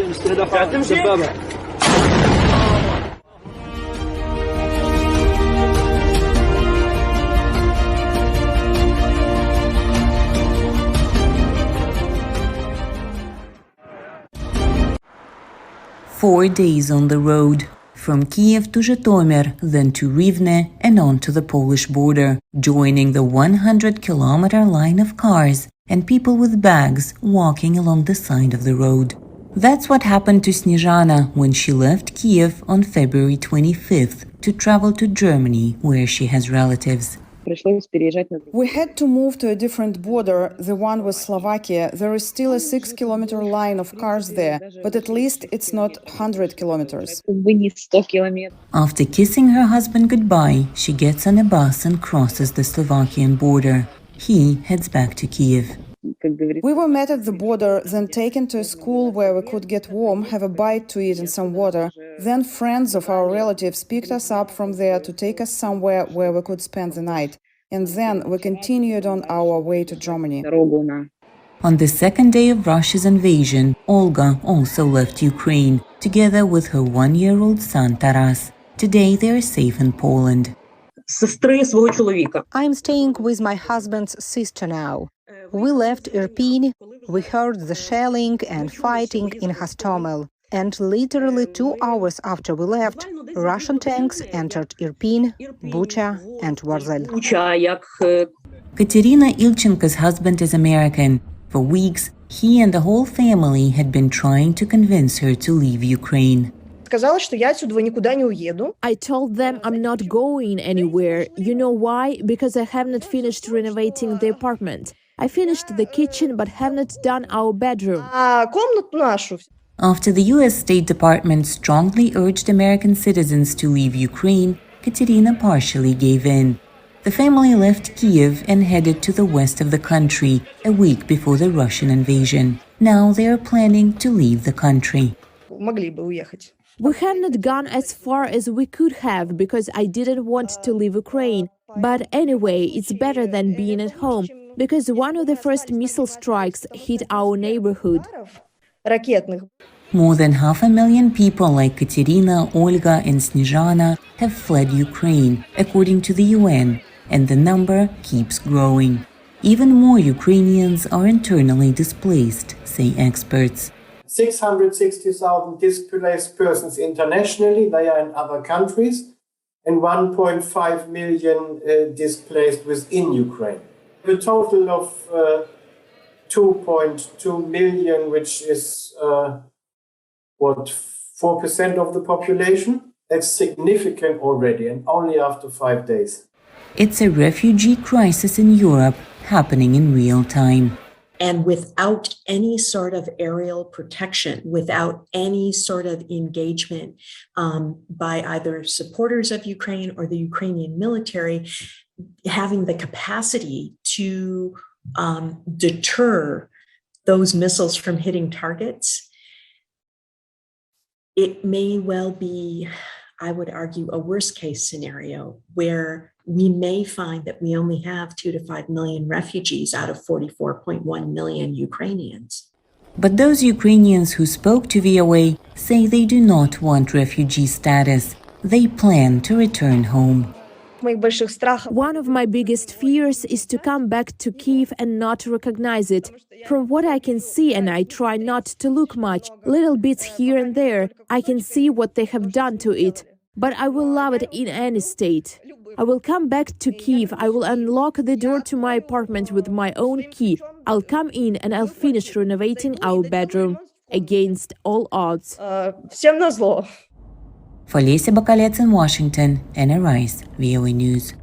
4 days on the road, from Kiev to Zhytomyr, then to Rivne and on to the Polish border, joining the 100-kilometer line of cars and people with bags walking along the side of the road. That's what happened to Snezhana when she left Kiev on February 25th to travel to Germany, where she has relatives. We had to move to a different border, the one with Slovakia. There is still a 6-kilometer line of cars there, but at least it's not 100 kilometers. After kissing her husband goodbye, she gets on a bus and crosses the Slovakian border. He heads back to Kiev. We were met at the border, then taken to a school where we could get warm, have a bite to eat and some water. Then friends of our relatives picked us up from there to take us somewhere where we could spend the night. And then we continued on our way to Germany. On the second day of Russia's invasion, Olga also left Ukraine, together with her 1-year-old son Taras. Today they are safe in Poland. I'm staying with my husband's sister now. We left Irpin, we heard the shelling and fighting in Hostomel. And literally 2 hours after we left, Russian tanks entered Irpin, Bucha and Warzel. Katerina Ilchenko's husband is American. For weeks, he and the whole family had been trying to convince her to leave Ukraine. I told them I'm not going anywhere. You know why? Because I have not finished renovating the apartment. I finished the kitchen but have not done our bedroom. After the U.S. State Department strongly urged American citizens to leave Ukraine, Katerina partially gave in. The family left Kiev and headed to the west of the country a week before the Russian invasion. Now they are planning to leave the country. We have not gone as far as we could have because I didn't want to leave Ukraine. But anyway, it's better than being at home because one of the first missile strikes hit our neighborhood. More than 500,000 people like Katerina, Olga and Snezhana have fled Ukraine, according to the UN, and the number keeps growing. Even more Ukrainians are internally displaced, say experts. 660,000 displaced persons internationally, they are in other countries, and 1.5 million displaced within Ukraine. A total of 2.2 million, which is 4% of the population? That's significant already, and only after 5 days. It's a refugee crisis in Europe happening in real time. And without any sort of aerial protection, without any sort of engagement by either supporters of Ukraine or the Ukrainian military, having the capacity to deter those missiles from hitting targets, it may well be, I would argue, a worst case scenario where we may find that we only have 2 to 5 million refugees out of 44.1 million Ukrainians. But those Ukrainians who spoke to VOA say they do not want refugee status. They plan to return home. One of my biggest fears is to come back to Kyiv and not recognize it. From what I can see, and I try not to look much, little bits here and there, I can see what they have done to it. But I will love it in any state. I will come back to Kyiv. I will unlock the door to my apartment with my own key. I'll come in and I'll finish renovating our bedroom against all odds. For Lesia Bakalets in Washington, Anna Rice, VOA News.